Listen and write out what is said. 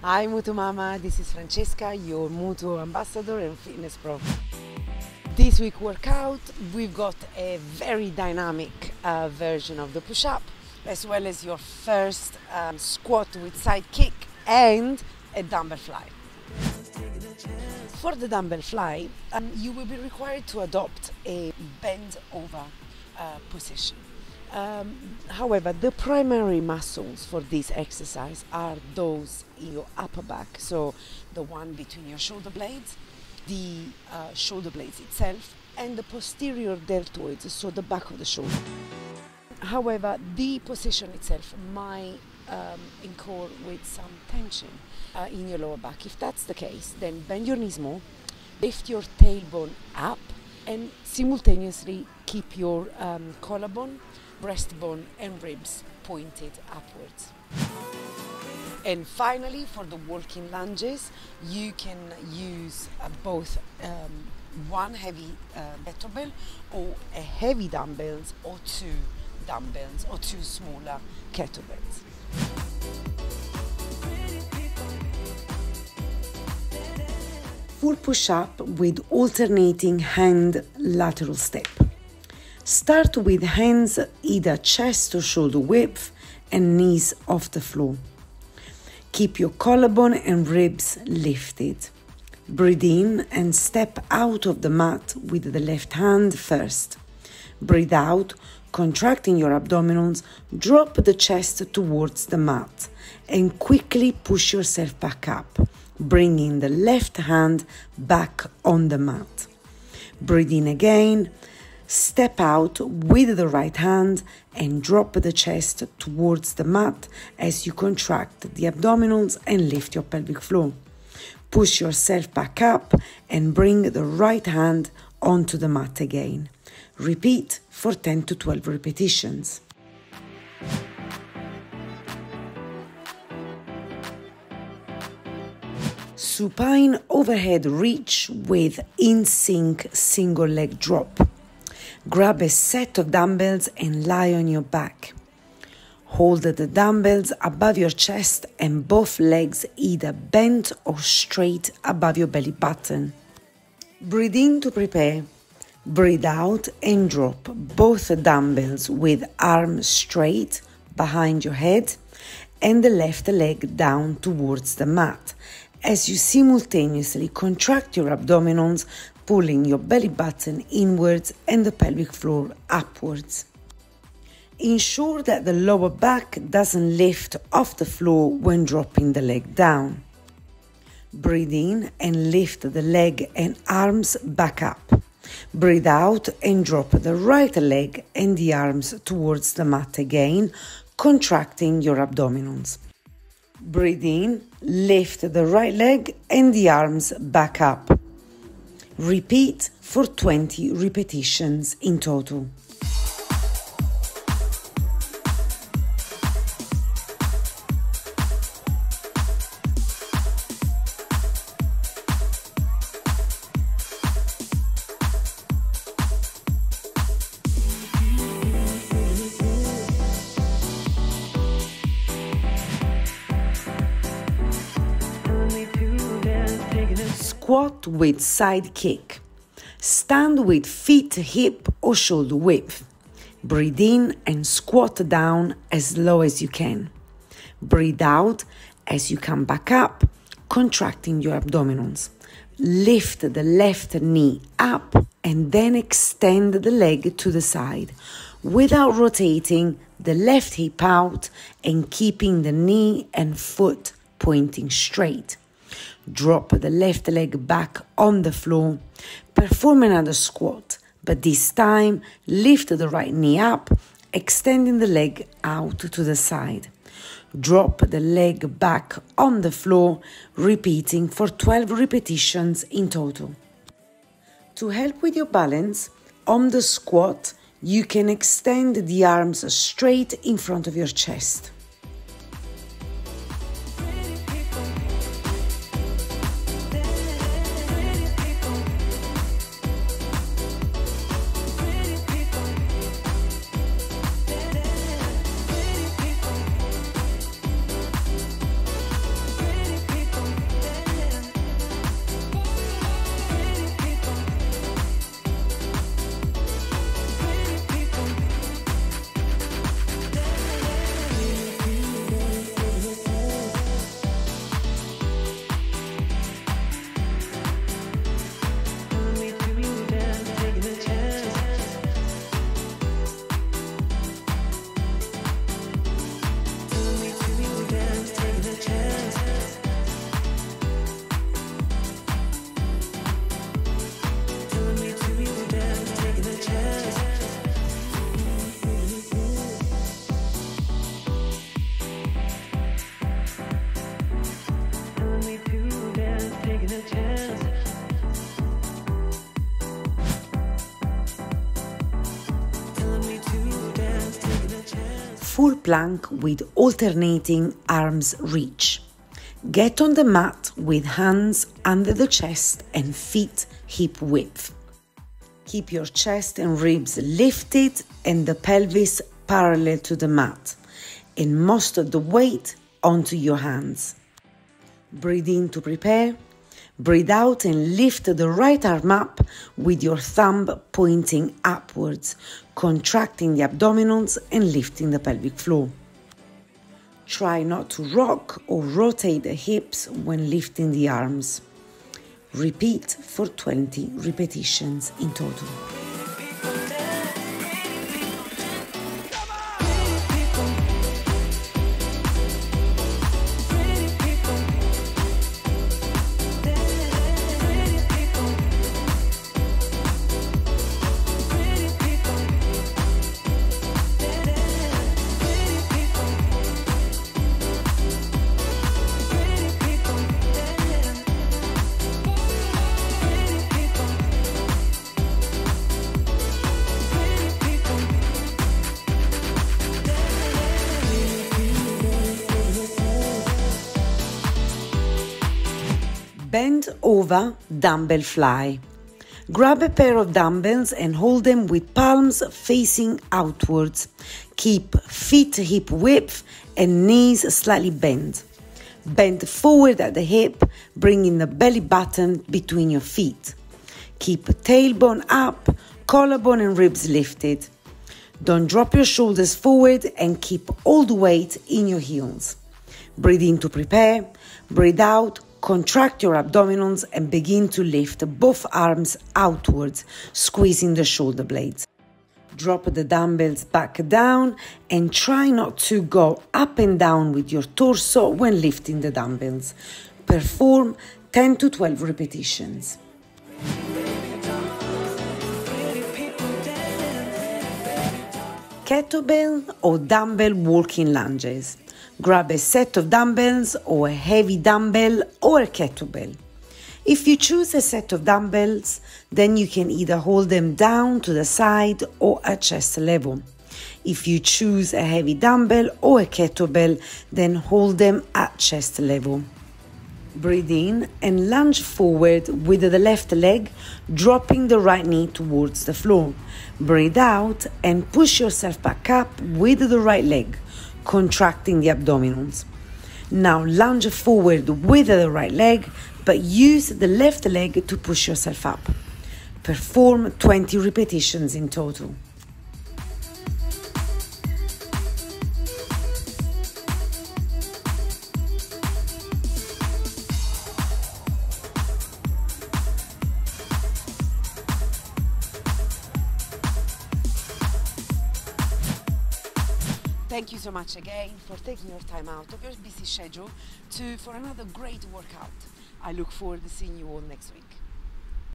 Hi MUTU Mama, this is Francesca, your MUTU ambassador and fitness pro. This week workout, we've got a very dynamic version of the push-up, as well as your first squat with side kick and a dumbbell fly. For the dumbbell fly, you will be required to adopt a bend over position. However, the primary muscles for this exercise are those in your upper back, so the one between your shoulder blades, the shoulder blades itself, and the posterior deltoids, so the back of the shoulder. However, the position itself might incur with some tension in your lower back. If that's the case, then bend your knees more, lift your tailbone up, and simultaneously keep your collarbone, breastbone and ribs pointed upwards. And finally, for the walking lunges, you can use both one heavy kettlebell or a heavy dumbbells or two dumbbells or two smaller kettlebells. Full push-up with alternating hand lateral step. Start with hands either chest or shoulder width and knees off the floor. Keep your collarbone and ribs lifted. Breathe in and step out of the mat with the left hand first. Breathe out, contracting your abdominals, drop the chest towards the mat and quickly push yourself back up, bringing the left hand back on the mat. Breathe in again. Step out with the right hand and drop the chest towards the mat as you contract the abdominals and lift your pelvic floor. Push yourself back up and bring the right hand onto the mat again. Repeat for 10 to 12 repetitions. Supine overhead reach with in-sync single leg drop. Grab a set of dumbbells and lie on your back. Hold the dumbbells above your chest and both legs either bent or straight above your belly button. Breathe in to prepare. Breathe out and drop both dumbbells with arms straight behind your head and the left leg down towards the mat as you simultaneously contract your abdominals, pulling your belly button inwards and the pelvic floor upwards. Ensure that the lower back doesn't lift off the floor when dropping the leg down. Breathe in and lift the leg and arms back up. Breathe out and drop the right leg and the arms towards the mat again, contracting your abdominals. Breathe in, lift the right leg and the arms back up. Repeat for 20 repetitions in total. Squat with side kick. Stand with feet hip or shoulder width. Breathe in and squat down as low as you can. Breathe out as you come back up, contracting your abdominals. Lift the left knee up and then extend the leg to the side without rotating the left hip out and keeping the knee and foot pointing straight. Drop the left leg back on the floor. Perform another squat, but this time lift the right knee up, extending the leg out to the side. Drop the leg back on the floor, repeating for 12 repetitions in total. To help with your balance, on the squat, you can extend the arms straight in front of your chest. full plank with alternating arms reach. Get on the mat with hands under the chest and feet hip width. Keep your chest and ribs lifted and the pelvis parallel to the mat, and most of the weight onto your hands. Breathe in to prepare. Breathe out and lift the right arm up with your thumb pointing upwards, contracting the abdominals and lifting the pelvic floor. Try not to rock or rotate the hips when lifting the arms. Repeat for 20 repetitions in total. Bend over dumbbell fly. Grab a pair of dumbbells and hold them with palms facing outwards. Keep feet hip width and knees slightly bent. Bend forward at the hip, bringing the belly button between your feet. Keep tailbone up, collarbone and ribs lifted. Don't drop your shoulders forward and keep all the weight in your heels. Breathe in to prepare. Breathe out. Contract your abdominals and begin to lift both arms outwards, squeezing the shoulder blades. Drop the dumbbells back down and try not to go up and down with your torso when lifting the dumbbells. Perform 10 to 12 repetitions. Kettlebell or dumbbell walking lunges. Grab a set of dumbbells or a heavy dumbbell or a kettlebell. If you choose a set of dumbbells, then you can either hold them down to the side or at chest level. If you choose a heavy dumbbell or a kettlebell, then hold them at chest level. Breathe in and lunge forward with the left leg, dropping the right knee towards the floor. Breathe out and push yourself back up with the right leg, contracting the abdominals. Now lunge forward with the right leg, but use the left leg to push yourself up. Perform 20 repetitions in total. Thank you so much again for taking your time out of your busy schedule for another great workout. I look forward to seeing you all next week.